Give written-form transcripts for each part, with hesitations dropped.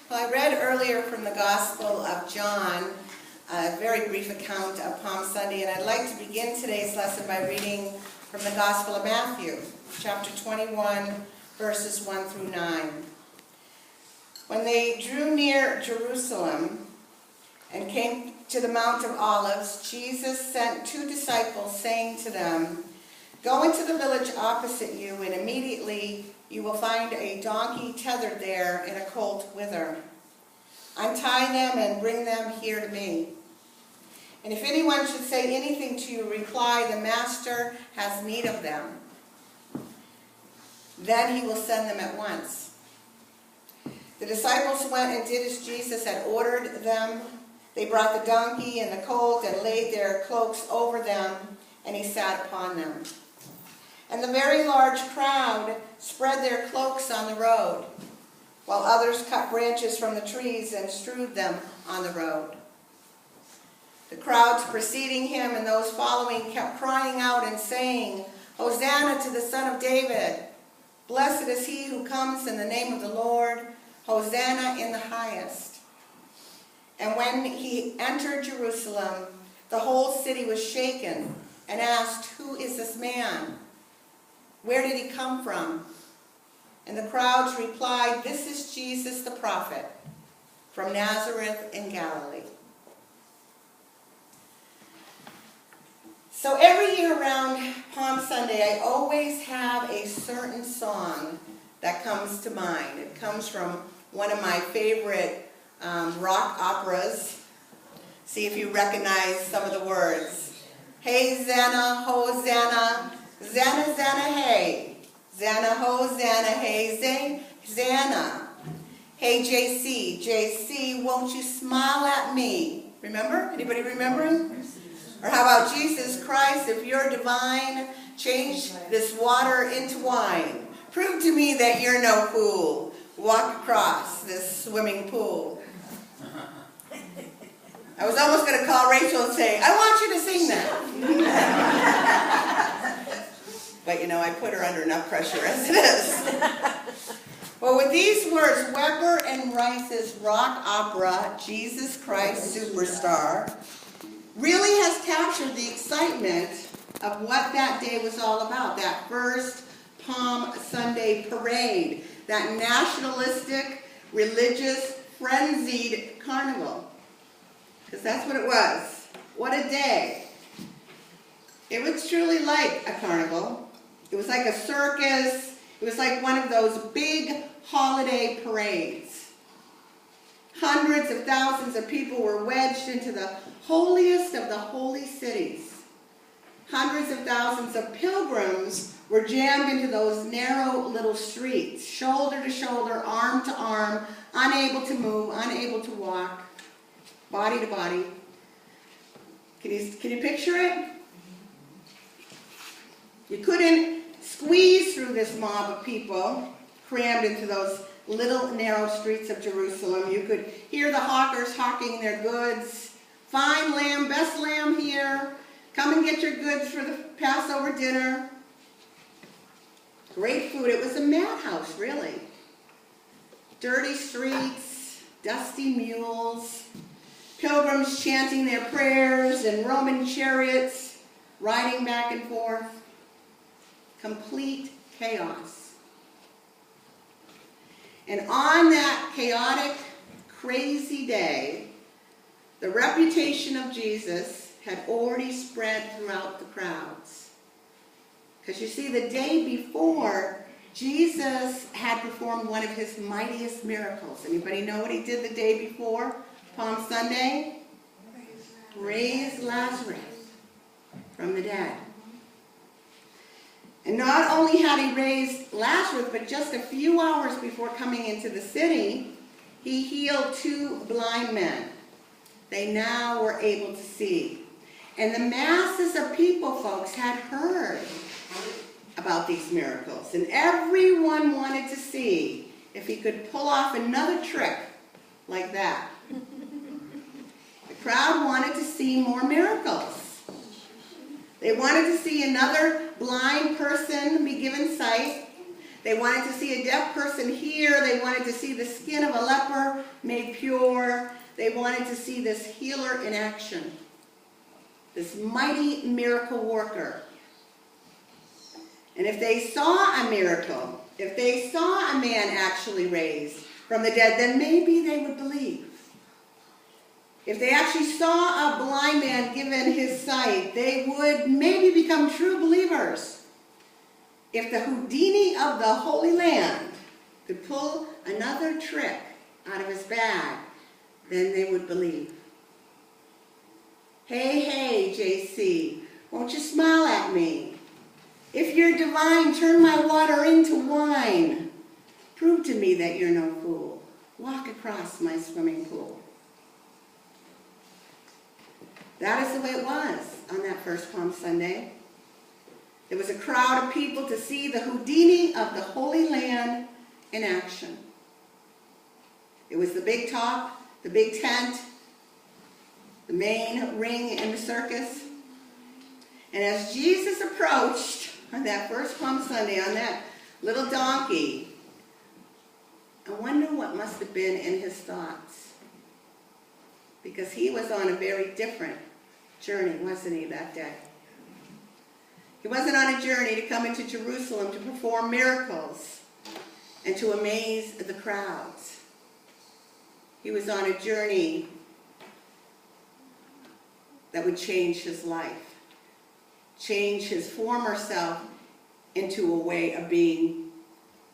Well, I read earlier from the Gospel of John, a very brief account of Palm Sunday, and I'd like to begin today's lesson by reading from the Gospel of Matthew, chapter 21, verses 1 through 9. When they drew near Jerusalem and came to the Mount of Olives, Jesus sent 2 disciples, saying to them, "Go into the village opposite you, and immediately you will find a donkey tethered there and a colt with her. Untie them and bring them here to me. And if anyone should say anything to you, reply, 'The Master has need of them.' Then he will send them at once." The disciples went and did as Jesus had ordered them. They brought the donkey and the colt and laid their cloaks over them, and he sat upon them. And the very large crowd spread their cloaks on the road, while others cut branches from the trees and strewed them on the road. The crowds preceding him and those following kept crying out and saying, "Hosanna to the Son of David! Blessed is he who comes in the name of the Lord! Hosanna in the highest!" And when he entered Jerusalem, the whole city was shaken and asked, "Who is this man? Where did he come from?" And the crowds replied, "This is Jesus the prophet from Nazareth in Galilee." So every year around Palm Sunday, I always have a certain song that comes to mind. It comes from one of my favorite rock operas. See if you recognize some of the words. Hey, Zanna, Hosanna, Zanna, Zanna, hey. Zanna, Hosanna, hey, Zanna. Hey, JC, JC, won't you smile at me? Remember? Anybody remembering? Or how about Jesus Christ, if you're divine, change this water into wine. Prove to me that you're no fool. Walk across this swimming pool. I was almost going to call Rachel and say, "I want you to sing that." But you know, I put her under enough pressure as it is. Well, with these words, Weber and Rice's rock opera, Jesus Christ Superstar, really has captured the excitement of what that day was all about, that first Palm Sunday parade, that nationalistic, religious, frenzied carnival. Because that's what it was. What a day. It was truly like a carnival. It was like a circus. It was like one of those big holiday parades. Hundreds of thousands of people were wedged into the holiest of the holy cities. Hundreds of thousands of pilgrims were jammed into those narrow little streets, shoulder to shoulder, arm to arm, unable to move, unable to walk, body to body. Can you picture it? You couldn't squeeze through this mob of people crammed into those little narrow streets of Jerusalem. You could hear the hawkers hawking their goods. "Fine lamb, best lamb here. Come and get your goods for the Passover dinner." Great food. It was a madhouse, really. Dirty streets, dusty mules, pilgrims chanting their prayers, and Roman chariots riding back and forth. Complete chaos. And on that chaotic, crazy day, the reputation of Jesus had already spread throughout the crowds. Because you see, the day before, Jesus had performed one of his mightiest miracles. Anybody know what he did the day before Palm Sunday? Raised Lazarus from the dead. And not only had he raised Lazarus, but just a few hours before coming into the city, he healed 2 blind men. They now were able to see. And the masses of people, folks, had heard about these miracles. And everyone wanted to see if he could pull off another trick like that. The crowd wanted to see more miracles. They wanted to see another blind person be given sight. They wanted to see a deaf person hear. They wanted to see the skin of a leper made pure. They wanted to see this healer in action, this mighty miracle worker. And if they saw a miracle, if they saw a man actually raised from the dead, then maybe they would believe. If they actually saw a blind man given his sight, they would maybe become true believers. If the Houdini of the Holy Land could pull another trick out of his bag, then they would believe. Hey, JC, won't you smile at me? If you're divine, turn my water into wine. Prove to me that you're no fool. Walk across my swimming pool. That is the way it was on that first Palm Sunday. There was a crowd of people to see the Houdini of the Holy Land in action. It was the big top, the big tent, the main ring in the circus. And as Jesus approached on that first Palm Sunday on that little donkey, I wonder what must have been in his thoughts. Because he was on a very different journey, wasn't he, that day? He wasn't on a journey to come into Jerusalem to perform miracles and to amaze the crowds. He was on a journey that would change his life, change his former self into a way of being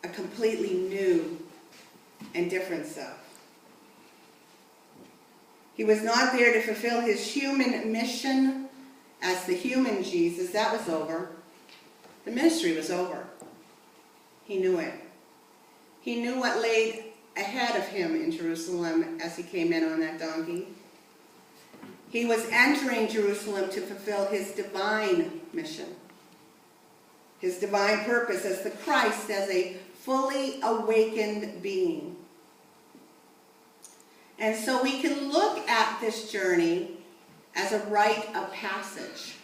a completely new and different self. He was not there to fulfill his human mission as the human Jesus. That was over. The ministry was over. He knew it. He knew what lay ahead of him in Jerusalem as he came in on that donkey. He was entering Jerusalem to fulfill his divine mission, his divine purpose as the Christ, as a fully awakened being. And so we can look at this journey as a rite of passage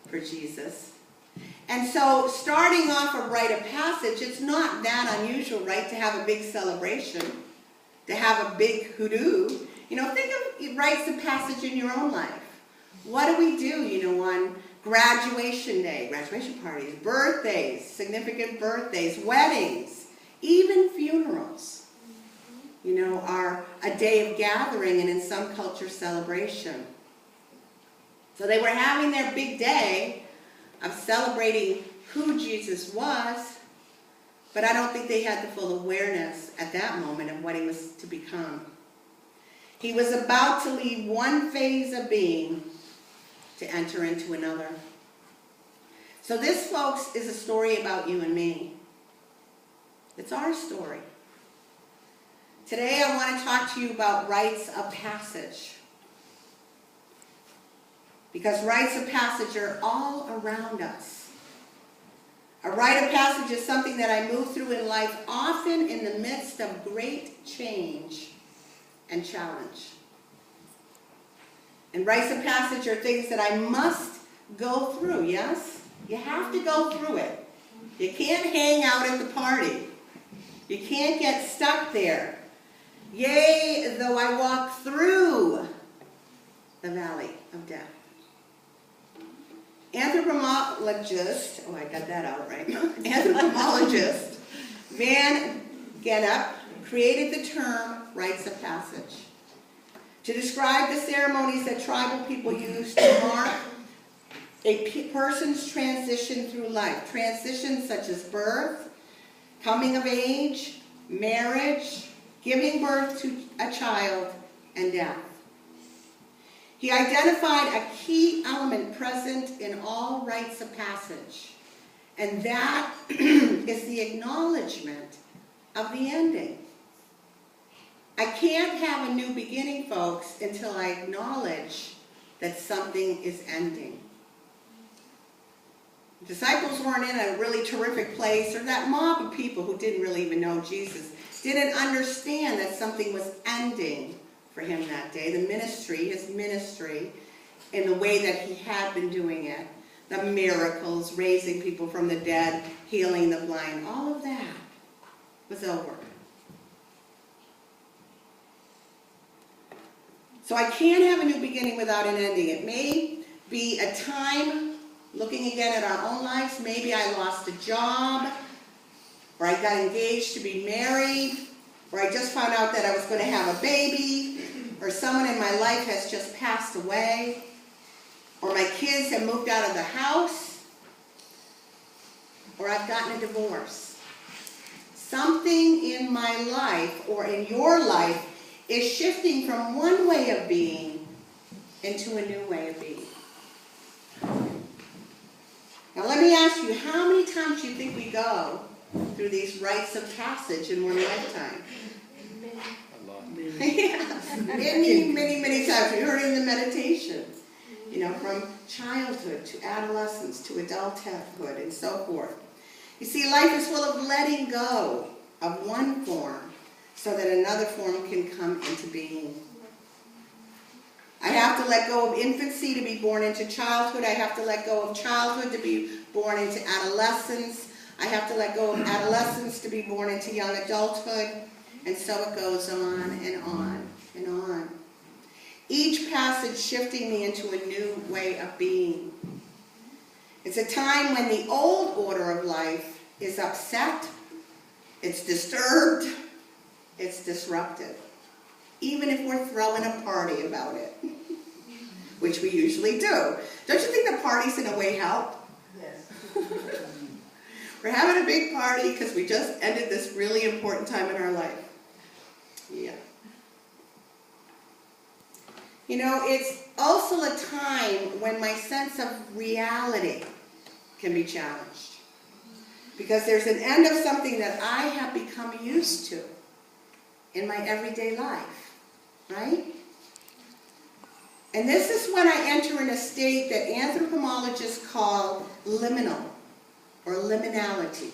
for Jesus. And so starting off a rite of passage, it's not that unusual, right, to have a big celebration, to have a big hoodoo. You know, think of rites of passage in your own life. What do we do, you know, on graduation day, graduation parties, birthdays, significant birthdays, weddings, even funerals, you know, are a day of gathering and in some culture celebration. So they were having their big day of celebrating who Jesus was, but I don't think they had the full awareness at that moment of what he was to become. He was about to leave one phase of being to enter into another. So this, folks, is a story about you and me. It's our story. Today I want to talk to you about rites of passage. Because rites of passage are all around us. A rite of passage is something that I move through in life, often in the midst of great change and challenge. And rites of passage are things that I must go through, yes? You have to go through it. You can't hang out at the party. You can't get stuck there. Yea, though I walk through the valley of death. Anthropologist, oh, I got that out right. Anthropologist Van Gennep created the term rites of passage to describe the ceremonies that tribal people used to mark a person's transition through life. Transitions such as birth, coming of age, marriage, giving birth to a child, and death. He identified a key element present in all rites of passage, and that is the acknowledgement of the ending. I can't have a new beginning, folks, until I acknowledge that something is ending. The disciples weren't in a really terrific place, or that mob of people who didn't really even know Jesus didn't understand that something was ending for him that day. The ministry, his ministry, in the way that he had been doing it. the miracles, raising people from the dead, healing the blind, all of that was over. So I can't have a new beginning without an ending. It may be a time, looking again at our own lives, maybe I lost a job, or I got engaged to be married, or I just found out that I was going to have a baby, or someone in my life has just passed away, or my kids have moved out of the house, or I've gotten a divorce. Something in my life, or in your life, is shifting from one way of being into a new way of being. Now let me ask you, how many times do you think we go through these rites of passage in one lifetime? A lot. Yeah, many times. We heard it in the meditation. You know, from childhood to adolescence to adulthood and so forth. You see, life is full of letting go of one form so that another form can come into being. I have to let go of infancy to be born into childhood. I have to let go of childhood to be born into adolescence. I have to let go of adolescence to be born into young adulthood. And so it goes on and on and on. Each passage shifting me into a new way of being. It's a time when the old order of life is upset, it's disturbed, it's disrupted. Even if we're throwing a party about it, which we usually do. Don't you think the parties in a way help? Yes. We're having a big party because we just ended this really important time in our life. Yeah. You know, it's also a time when my sense of reality can be challenged. Because there's an end of something that I have become used to in my everyday life, right? And this is when I enter in a state that anthropologists call liminal or liminality,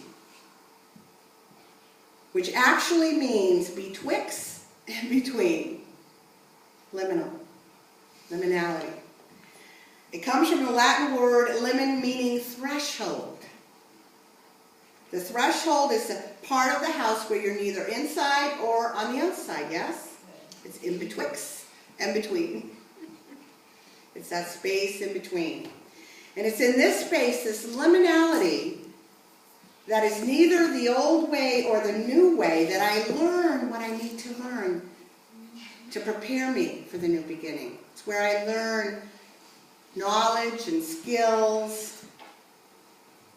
which actually means betwixt and between. Liminal, liminality. It comes from the Latin word limen, meaning threshold. The threshold is the part of the house where you're neither inside or on the outside, yes? It's in betwixt and between. It's that space in between. And it's in this space, this liminality, that is neither the old way or the new way, that I learn what I need to learn to prepare me for the new beginning. It's where I learn knowledge and skills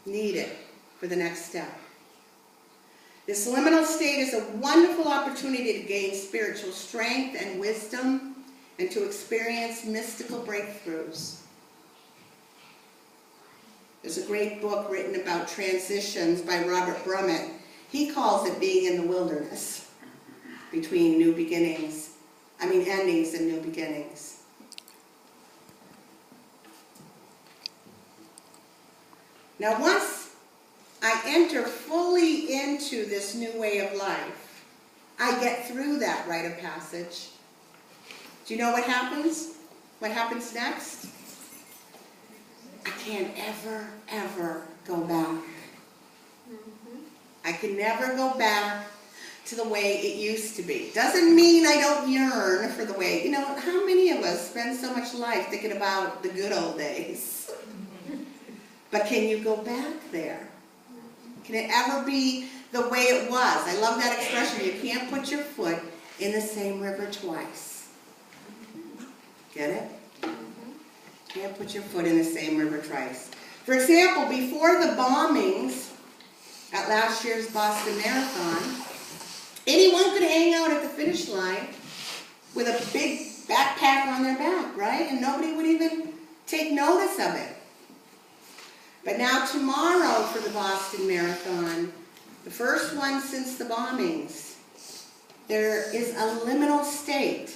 needed for the next step. This liminal state is a wonderful opportunity to gain spiritual strength and wisdom and to experience mystical breakthroughs. There's a great book written about transitions by Robert Brummett. He calls it being in the wilderness between endings and new beginnings. Now, once I enter fully into this new way of life, I get through that rite of passage. Do you know what happens? What happens next? I can't ever go back. I can never go back to the way it used to be. Doesn't mean I don't yearn for the way, you know, how many of us spend so much life thinking about the good old days? But can you go back there? Can it ever be the way it was? I love that expression. You can't put your foot in the same river twice. Get it? Can't put your foot in the same river twice. For example, before the bombings at last year's Boston Marathon, anyone could hang out at the finish line with a big backpack on their back, right? And nobody would even take notice of it. But now tomorrow for the Boston Marathon, the first one since the bombings, there is a liminal state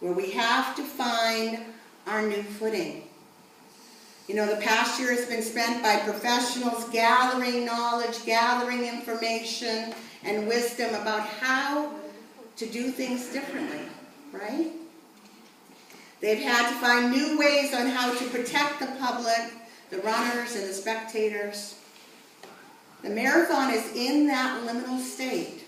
where we have to find our new footing. You know, the past year has been spent by professionals gathering knowledge, gathering information and wisdom about how to do things differently, right? They've had to find new ways on how to protect the public the runners and the spectators. The marathon is in that liminal state.